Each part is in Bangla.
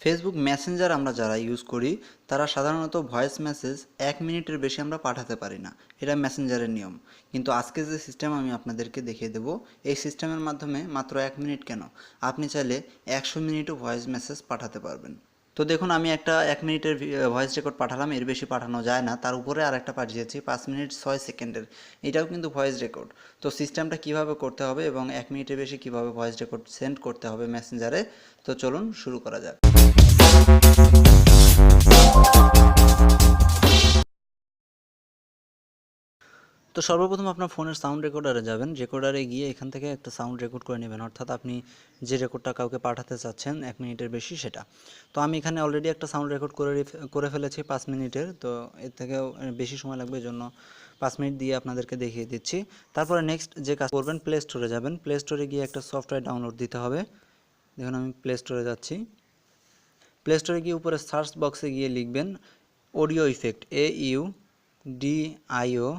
ফেসবুক মেসেঞ্জার আমরা যারা ইউজ করি তারা সাধারণত ভয়েস মেসেজ 1 মিনিটের বেশি আমরা পাঠাতে পারি না, এটা মেসেঞ্জারের নিয়ম। কিন্তু আজকে যে সিস্টেম আমি আপনাদেরকে দেখিয়ে দেব, এই সিস্টেমের মাধ্যমে মাত্র 1 মিনিট কেন, আপনি চাইলে 100 মিনিটও ভয়েস মেসেজ পাঠাতে পারবেন। তো দেখুন, আমি একটা 1 মিনিটের ভয়েস রেকর্ড পাঠালাম, এর বেশি পাঠানো যায় না। তার উপরে আর একটা পাঠিয়েছি 5 মিনিট 6 সেকেন্ডের, এটাও কিন্তু ভয়েস রেকর্ড। তো সিস্টেমটা কিভাবে করতে হবে এবং 1 মিনিটের বেশি কিভাবে ভয়েস রেকর্ড সেন্ড করতে হবে মেসেঞ্জারে, তো চলুন শুরু করা যাক। তো সর্বপ্রথম আপনার ফোনের সাউন্ড রেকর্ডারে যাবেন, রেকর্ডারে গিয়ে এখান থেকে একটা সাউন্ড রেকর্ড করে নেবেন, অর্থাৎ আপনি যে রেকর্ডটা কাউকে পাঠাতে চাচ্ছেন 1 মিনিটের বেশি সেটা। তো আমি এখানে অলরেডি একটা সাউন্ড রেকর্ড করে ফেলেছি 5 মিনিটের, তো এর থেকেও বেশি সময় লাগবে, এই জন্য 5 মিনিট দিয়ে আপনাদেরকে দেখিয়ে দিচ্ছি। তারপরে নেক্সট যে কাজ করবেন, প্লে স্টোরে যাবেন, প্লে স্টোরে গিয়ে একটা সফটওয়্যার ডাউনলোড দিতে হবে। দেখুন আমি প্লে স্টোরে যাচ্ছি, প্লে স্টোরে গিয়ে উপরে সার্চ বক্সে গিয়ে লিখবেন audio effect, AUDIO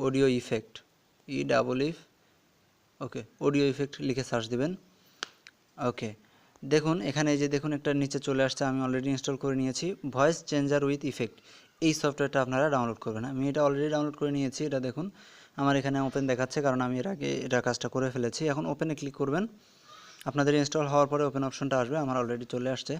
audio effect, EFF, ওকে, অডিও ইফেক্ট লিখে সার্চ দিবেন। ওকে, দেখুন এখানে যে দেখুন একটা নিচে চলে আসছে, আমি অলরেডি ইনস্টল করে নিয়েছি ভয়েস চেঞ্জার উইথ ইফেক্ট। এই সফটওয়্যারটা আপনারা ডাউনলোড করবেন, আমি এটা অলরেডি ডাউনলোড করে নিয়েছি। এটা দেখুন আমার এখানে ওপেন দেখাচ্ছে, কারণ আমি এর আগে এটা কাজটা করে ফেলেছি। এখন ওপেনে ক্লিক করবেন, আপনাদের ইনস্টল হওয়ার পরে ওপেন অপশনটা আসবে, আমার অলরেডি চলে আসছে।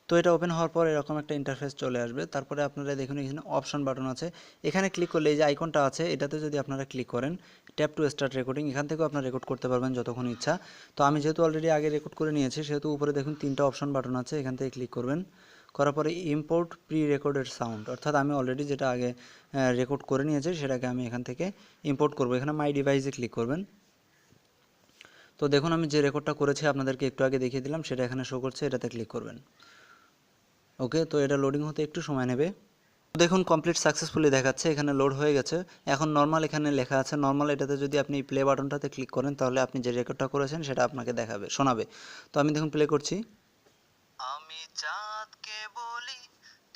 তো এটা ওপেন হওয়ার পর এরকম একটা ইন্টারফেস চলে আসবে। তারপরে আপনারা দেখুন এখানে অপশন বাটন আছে, এখানে ক্লিক করলে এই যে আইকনটা আছে এটাতে যদি আপনারা ক্লিক করেন, ট্যাপ টু স্টার্ট রেকর্ডিং, এখান থেকেও আপনারা রেকর্ড করতে পারবেন যতক্ষণ ইচ্ছা। তো আমি যেহেতু অলরেডি আগে রেকর্ড করে নিয়েছি, সেহেতু উপরে দেখুন 3টা অপশন বাটন আছে, এখান থেকে ক্লিক করবেন। করার পরে ইম্পোর্ট প্রি রেকর্ডেড সাউন্ড, অর্থাৎ আমি অলরেডি যেটা আগে রেকর্ড করে নিয়েছি সেটাকে আমি এখান থেকে ইম্পোর্ট করব। এখানে মাই ডিভাইসে ক্লিক করবেন। তো দেখুন আমি যে রেকর্ডটা করেছি আপনাদেরকে একটু আগে দেখিয়ে দিলাম, সেটা এখানে শো করছে, এটাতে ক্লিক করবেন। ওকে, তো এটা লোডিং হতে একটু সময় নেবে। দেখুন কমপ্লিট সাকসেসফুলি দেখাচ্ছে, এখানে লোড হয়ে গেছে। এখন নর্মাল এখানে লেখা আছে নর্মাল, এটাতে যদি আপনি প্লে বাটনটাতে ক্লিক করেন তাহলে আপনি যে রেকর্ডটা করেছেন সেটা আপনাকে দেখাবে, শোনাবে। তো আমি দেখুন প্লে করছি। আমি চাঁদকে বলি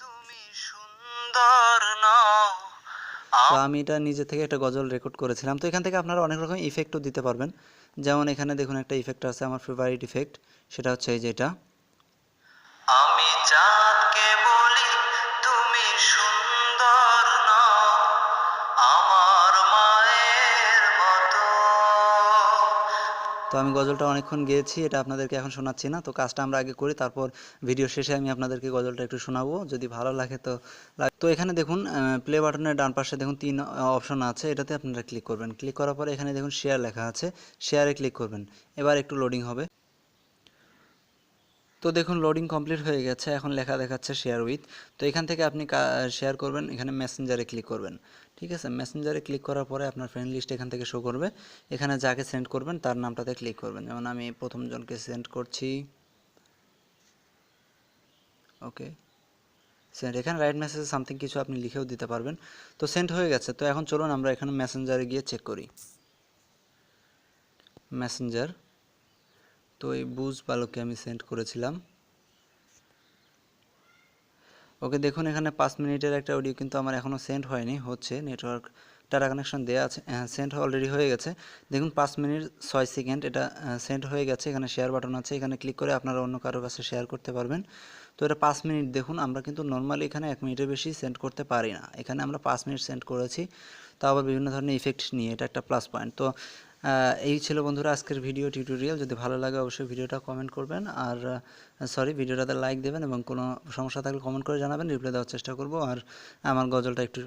তুমি সুন্দর নও। তো আমি এটা নিজে থেকে একটা গজল রেকর্ড করেছিলাম। তো এখান থেকে আপনারা অনেক রকম ইফেক্টও দিতে পারবেন, যেমন এখানে দেখুন একটা ইফেক্ট আছে আমার ফেভারিট ইফেক্ট, সেটা হচ্ছে এই যে এটা। আমি চাঁদকে বলি তুমি সুন্দর নও, আমার মায়ের মতো। তো আমি গজলটা অনেকক্ষণ গেয়েছি, এটা আপনাদেরকে এখন শোনাচ্ছি না। তো কাজটা আমরা আগে করি, তারপর ভিডিও শেষে আমি আপনাদেরকে গজলটা একটু শোনাবো, যদি ভালো লাগে তো। তো এখানে দেখুন প্লে বাটনের ডান পাশে দেখুন 3 অপশন আছে, এটাতে আপনারা ক্লিক করবেন। ক্লিক করার পরে এখানে দেখুন শেয়ার লেখা আছে, শেয়ারে ক্লিক করবেন। এবার একটু লোডিং হবে। তো দেখুন লোডিং কমপ্লিট হয়ে গেছে, এখন লেখা দেখাচ্ছে শেয়ার উইথ। তো এখান থেকে আপনি শেয়ার করবেন, এখানে মেসেঞ্জারে ক্লিক করবেন। ঠিক আছে, মেসেঞ্জারে ক্লিক করার পরে আপনার ফ্রেন্ড লিস্ট এখান থেকে শো করবে, এখানে যাকে সেন্ড করবেন তার নামটাতে ক্লিক করবেন। যেমন আমি প্রথম জনকে সেন্ড করছি। ওকে, সেন্ড, এখানে রাইট মেসেজ সামথিং কিছু আপনি লিখেও দিতে পারবেন। তো সেন্ড হয়ে গেছে। তো এখন চলুন আমরা এখানে মেসেঞ্জারে গিয়ে চেক করি। মেসেঞ্জার, তো এই বুঝ বালককে আমি সেন্ড করেছিলাম। ওকে, দেখুন এখানে 5 মিনিটের একটা অডিও কিন্তু আমার এখনও সেন্ড হয়নি, হচ্ছে নেটওয়ার্ক ডাটা কানেকশন দেওয়া আছে, সেন্ড অলরেডি হয়ে গেছে। দেখুন 5 মিনিট 6 সেকেন্ড এটা সেন্ড হয়ে গেছে। এখানে শেয়ার বাটন আছে, এখানে ক্লিক করে আপনারা অন্য কারোর কাছে শেয়ার করতে পারবেন। তো এটা 5 মিনিট, দেখুন আমরা কিন্তু নর্মালি এখানে 1 মিনিটের বেশি সেন্ড করতে পারি না, এখানে আমরা 5 মিনিট সেন্ড করেছি, তা আবার বিভিন্ন ধরনের ইফেক্ট নিয়ে, এটা একটা প্লাস পয়েন্ট। তো এই ছিল বন্ধুরা আজকের ভিডিও টিউটোরিয়াল। যদি ভালো লাগে অবশ্যই ভিডিওটা কমেন্ট করবেন, আর ভিডিওটাতে লাইক দেবেন, এবং কোনো সমস্যা থাকলে কমেন্ট করে জানাবেন, রিপ্লাই দেওয়ার চেষ্টা করব। আর আমার গজলটা একটু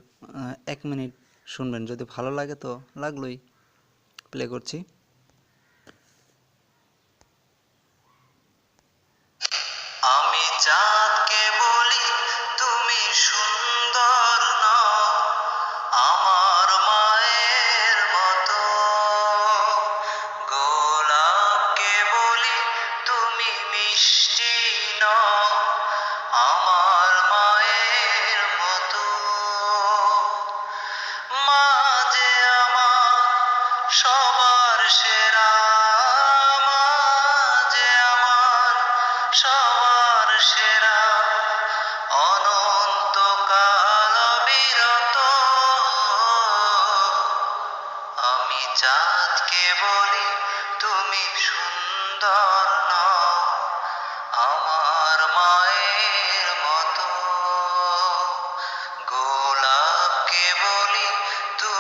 1 মিনিট শুনবেন, যদি ভালো লাগে তো লাগলোই। প্লে করছি। আমি চাঁদকে বলি তুমি সুন্দর নও, আমার মায়ের মতো। গোলাপকে বলি তুমি মিষ্টি নও, আমার মায়ের মতো। মা যে আমার সবার সেরা, মা যে আমার সবার সেরা, অনন্তকাল বিরত। আমি চাঁদকে বলি তুমি সুন্দর নও, আমার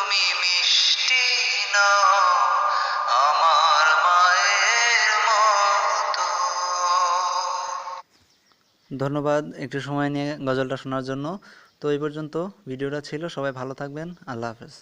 তুমি মিষ্টি নাও আমার মায়ের মতো। ধন্যবাদ একটু সময় নিয়ে গজলটা শোনার জন্য। তো এই পর্যন্ত ভিডিওটা ছিল, সবাই ভালো থাকবেন, আল্লাহ হাফেজ।